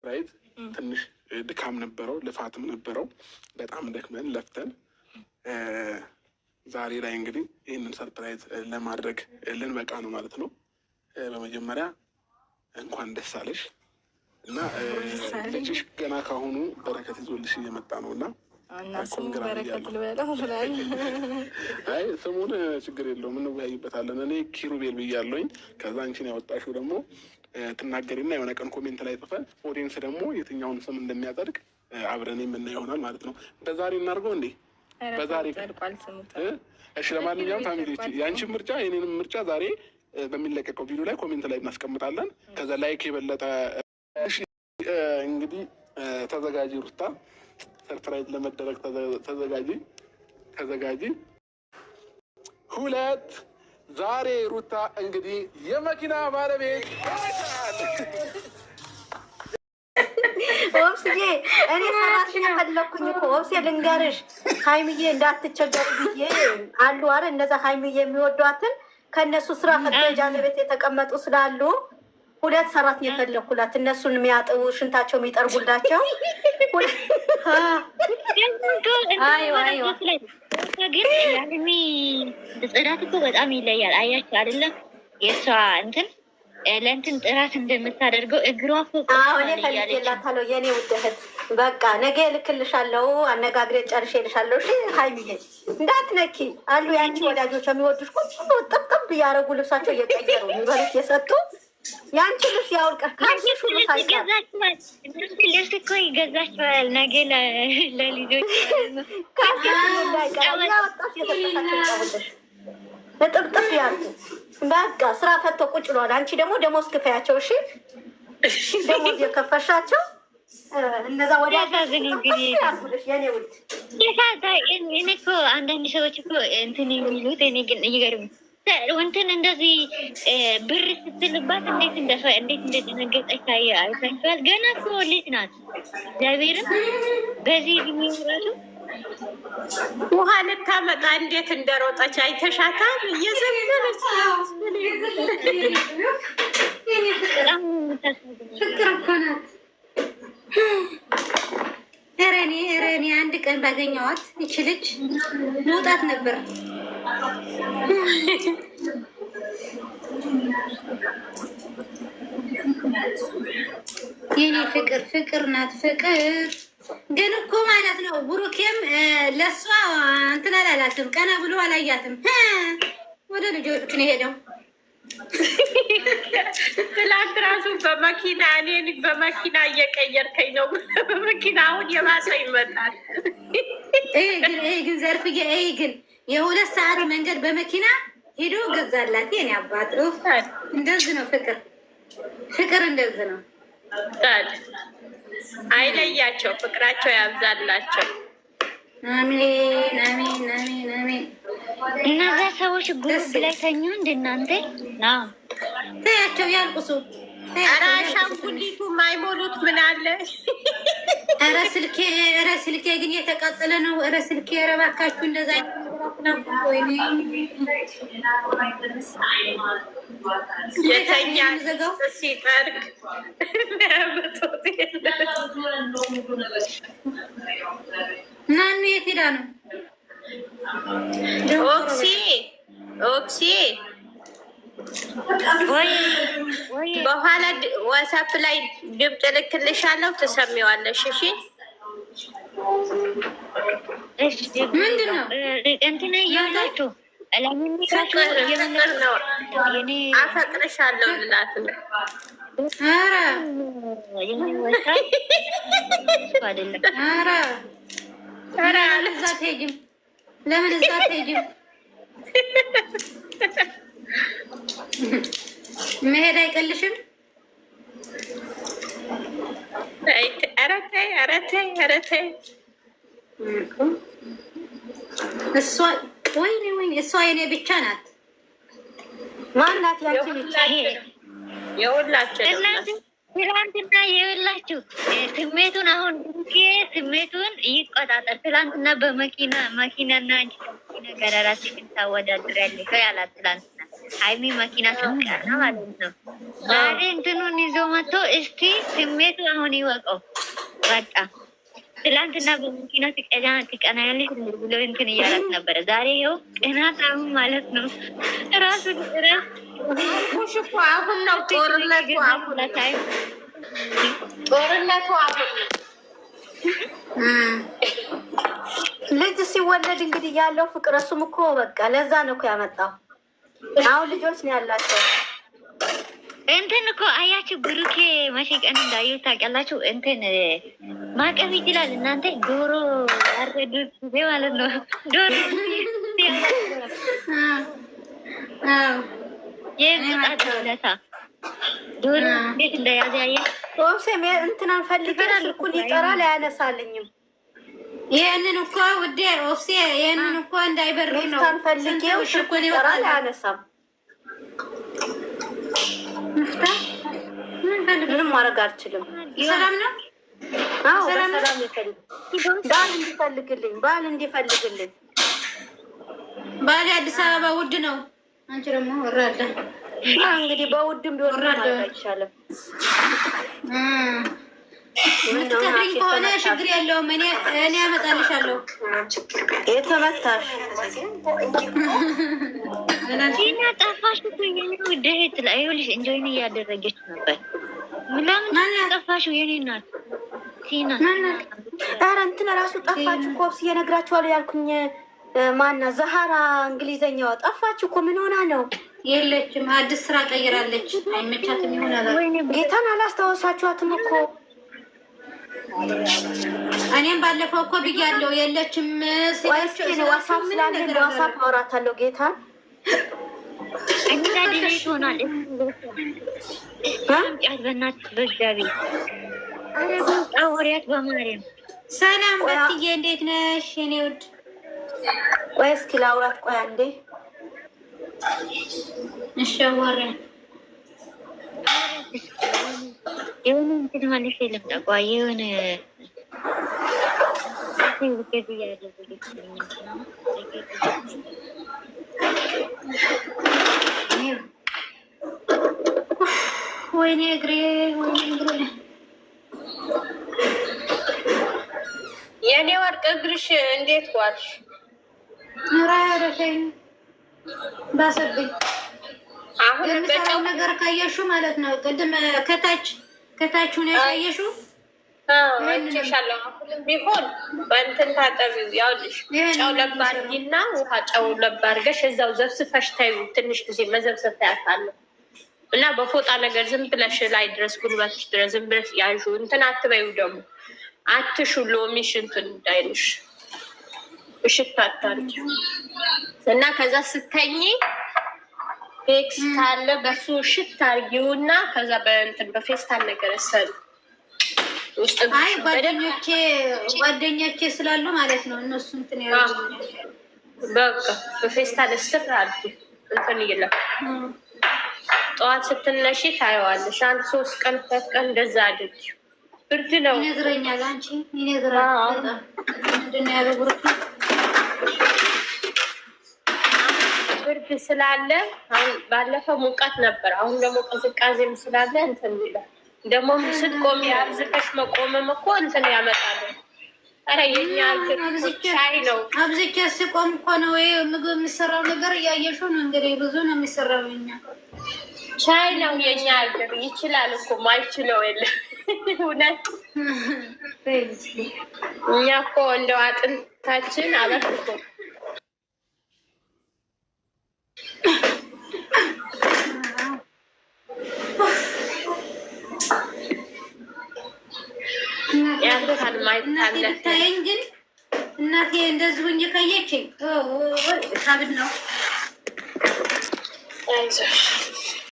ራይት ትንሽ ድካም ነበረው፣ ልፋትም ነበረው። በጣም ደክመን ለፍተን ዛሬ ላይ እንግዲህ ይህንን ሰርፕራይዝ ለማድረግ ልንበቃ ነው ማለት ነው። በመጀመሪያ እንኳን ደስ አለሽ እና ልጅሽ ገና ካሁኑ በረከት ይዞልሽ እየመጣ ነው እና በረከት ልበለው ብላል። አይ ስሙን ችግር የለውም እንወያይበታለን። እኔ ኪሩቤል ብያለሁኝ። ከዛ አንቺን ያወጣሽው ደግሞ ትናገሪና የሆነ ቀን ኮሜንት ላይ ጽፈን ኦዲየንስ ደግሞ የትኛውን ስም እንደሚያጸድቅ አብረን የምናየው ይሆናል ማለት ነው። በዛሬ እናድርገው እንዴ? በዛሬ እሺ። ለማንኛውም ፋሚሊዎች የአንቺን ምርጫ የኔንም ምርጫ ዛሬ በሚለቀቀው ቪዲዮ ላይ ኮሜንት ላይ እናስቀምጣለን። ከዛ ላይክ የበለጠ እንግዲህ ተዘጋጂ ሩታ፣ ሰርፕራይዝ ለመደረግ ተዘጋጂ። ሁለት ዛሬ ሩታ እንግዲህ የመኪና ባለቤት ወብስዬ እኔ ሰራሽን ፈለኩኝ እኮ ወብሴ ልንገርሽ፣ ሀይምዬ እንዳትቸገር ብዬ አሉ አረ እነዛ ሀይምዬ የሚወዷትን ከእነሱ ስራ ፈተጃ ቤት የተቀመጡ ስላሉ ሁለት ሰራት የፈለኩላት እነሱን የሚያጥቡ ሽንታቸው የሚጠርጉላቸው። ግን ያሚ ጽዳት እኮ በጣም ይለያል። አያቸው አይደለም የእሷ እንትን ለእንትን ጥራት እንደምታደርገው እግሯ እኔ ፈልጌላታለሁ የኔ ውድ እህት። በቃ ነገ ልክልሻለሁ፣ አነጋግሬ ጨርሼ ልሻለሁ። እሺ ሀይሚዬ እንዳትነኪ አሉ ያንቺ ወዳጆች የሚወዱሽ ጥብጥብ እያደረጉ ልብሳቸው እየቀየሩ የሚበሉት የሰጡ ያንቺ ልብስ ያውልቀሽ ካልሽ ሁሉ ልብስ እኮ ይገዛችኋል ነገ ለልጆች ያወጣሽ የሰጠታቸው ጥብጥብ ያሉ በቃ ስራ ፈተው ቁጭ ብለዋል። አንቺ ደግሞ ደሞዝ ክፈያቸው። እሺ ደሞዝ የከፈሻቸው እነዛ ወዲያልሽ የኔ ውድ እኔ እኮ አንዳንድ ሰዎች እኮ እንትን የሚሉት እኔ ግን እየገርም እንትን እንደዚህ ብር ስትልባት እንዴት እንደደነገጠች አይታችኋል። ገና እኮ ልጅ ናት። እግዚአብሔርን በዚህ እድሜ ራሱ ውሃ ልታመጣ እንዴት እንደሮጠች አይተሻታል? እየዘለለች ፍቅር እኮ ናት። ኧረ እኔ አንድ ቀን ባገኘኋት ይች ልጅ መውጣት ነበር። የኔ ፍቅር ናት። ፍቅር ግን እኮ ማለት ነው ብሩኬም ለእሷ እንትን አላላትም፣ ቀና ብሎ አላያትም። ወደ ልጆቹ ነው ሄደው። ትላንት ራሱ በመኪና እኔን በመኪና እየቀየርከኝ ነው። በመኪና አሁን የባሰ ይመጣል። ይሄ ግን ዘርፍዬ፣ ይሄ ግን የ2 ሰዓት መንገድ በመኪና ሄዶ ገዛላት። የኔ አባት እንደዚህ ነው ፍቅር እንደዚህ ነው። አይለያቸው፣ ፍቅራቸው ያብዛላቸው። አሜን አሜን አሜን አሜን። እነዛ ሰዎች ጉሩብ ላይ ተኙ እንደናንተ ታያቸው ያልቁሱ። ኧረ አሻንጉሊቱ ማይሞሉት ምን አለ? ኧረ ስልኬ ግን የተቃጠለ ነው። ኧረ ስልኬ ኧረ እባካችሁ እንደዛ የተኛ ሲጠርግ ናኑ የት ሄዳ ነው? ኦክሲ በኋላ ዋትስአፕ ላይ ድምፅ እልክልሻለሁ፣ ትሰሚዋለሽ። እሺ ምንድን ነው እንትን እያላችሁ አፈቅርሻለሁ ልላት ነው። ኧረ እዛ አትሄጂም። ለምን እዛ አትሄጂም? መሄድ አይቀልሽም? ኧረ ተይ እሷ ወይኔ እሷ የኔ ብቻ ናት። ማናት ያንቺ ብቻ? የሁላችን ትላንትና የበላችሁ ስሜቱን አሁን ስሜቱን ይቆጣጠር። ትላንትና መኪናና አንቺ ነገር ራስሽን ታወዳድሪያለሽ ያላት ትላንትና ሀይሚ መኪና ስትቀና ማለት ነው። ዛሬ እንትኑን ይዞ መጥቶ እስቲ ስሜቱ አሁን ይወቀው በቃ። ትላንትና በመኪና ትቀናያለሽ ብሎ እንትን እያላት ነበረ። ዛሬ ይኸው ቅናት አሁን ማለት ነው ራሱ እኮ አሁን ነው ጦርነቱ። አሁን ልጅ ሲወለድ እንግዲህ ያለው ፍቅር እሱም እኮ በቃ ለዛ ነው እኮ ያመጣው። አሁን ልጆች ነው ያላቸው። እንትን እኮ አያችሁ ብሩኬ መቼ ቀን እንዳየው ታውቃላችሁ? እንትን ማቀፍ ይችላል። እናንተ ዶሮ ያረዱት ጊዜ ማለት ነው። ዶሮ የጣጣለታ ዶሮ እንዴት እንደያዘ ያየ ኦሴም እንትናን ፈልገን ስልኩን ይጠራል አያነሳልኝም። ይሄንን እኮ ውዴ ኦፍሴ ይሄንን እኮ እንዳይበር ነው ፈልጌው ስልኩን ይጠራል አያነሳም። ምንም ማድረግ አልችልም። ሰላም ነው። አዎ ሰላም ይፈልግ ባል እንዲፈልግልኝ ባል አዲስ አበባ ውድ ነው። አንቺ ደግሞ ወራዳ እንግዲህ በውድም ቢሆን ማለት አይቻልም። ምትከፍሪኝ ከሆነ ችግር የለውም። እኔ አመጣልሻለሁ። የተመታሽ ቲና ጠፋሽ እኮ የኔ ውድ እህት ላይ ይኸውልሽ እንጆይን እያደረገች ነበር። ለምን ጠፋሽ የኔ እናት ቲና? ኧረ እንትን እራሱ ጠፋች እኮ እየነግራችኋለሁ ያልኩኝ ማና ዛሃራ እንግሊዘኛዋ ጠፋች እኮ። ምን ሆና ነው? የለችም። አዲስ ስራ ቀይራለች። አይመቻትም ይሆናል። ጌታን አላስታወሳችኋትም እኮ። እኔም ባለፈው እኮ ብያለሁ የለችም። ዋትሳፕ ስላለ ዋትሳፕ አወራታለሁ ጌታን እንግዲህ ሆናል። በእናትሽ በእግዚአብሔር አወሪያት በማርያም። ሰላም በትዬ እንዴት ነሽ የኔ ውድ? ቆይ እስኪ ላውራት። ቆይ አንዴ እሺ አዋሪያ የሆነ እንትን ማለት የለም። ጠቋይ የሆነ ወይኔ እግሬ የኔ ወርቅ እግርሽ እንዴት ዋልሽ? ራረፈኝ ባሰብኝ። አሁን በጫው ነገር ካየሹ ማለት ነው። ቅድም ከታች ሆነ ያየሹ አይቼሻለሁ። አሁንም ቢሆን በእንትን ታጠቢው። ያውልሽ ጨው ለብ አድርጊና ውሃ ጨው ለብ አድርገሽ እዛው ዘብስፈሽ ታዩ። ትንሽ ጊዜ መዘብሰብ ታያታለህ እና በፎጣ ነገር ዝም ብለሽ ላይ ድረስ ጉልበትሽ ድረስ ዝም ብለሽ ያዡ። እንትን አትበይው ደግሞ አትሹ። ሎሚሽ እንትን እንዳይልሽ እሽት አታርጊ እና ከዛ ስተኝ ቴክስ ካለ በሱ እሽት አርጊውና ከዛ በእንትን በፌስታል ነገር እሰሪ ውስጥ። አይ ጓደኞቼ ስላሉ ማለት ነው እነሱ እንትን ያደርጉኛል። በቃ በፌስታል እስር አርጊ እንትን ይላል። ጠዋት ስትነሺ ታየዋለሽ። 1-3 ቀን 4 ቀን እንደዛ አድርጊ። ብርድ ነው ይነዝረኛል። አንቺ ይነዝራል። ምንድን ነው ያለው ብሩክ? ብርድ ስላለ አሁን ባለፈው ሙቀት ነበር። አሁን ደግሞ ቅዝቃዜም ስላለ እንትን ይላል። ደግሞ ስትቆሚ አብዝተሽ መቆምም እኮ እንትን ያመጣል። ኧረ የኛ ሻይ ነው። አብዝቼ ስቆም እኮ ነው ወይ ምግብ የሚሰራው ነገር እያየሽው ነው። እንግዲህ ብዙ ነው የሚሰራው። የኛ ሻይ ነው የኛ ሀገር። ይችላል እኮ ማይችለው የለም። እውነት እኛ እኮ እንደው አጥንታችን አበት እኮ ያንታል ማይታለ ታየኝ። ግን እናቴ እንደዚህ ሆኜ ካየችኝ ካብድ ነው። አይዞሽ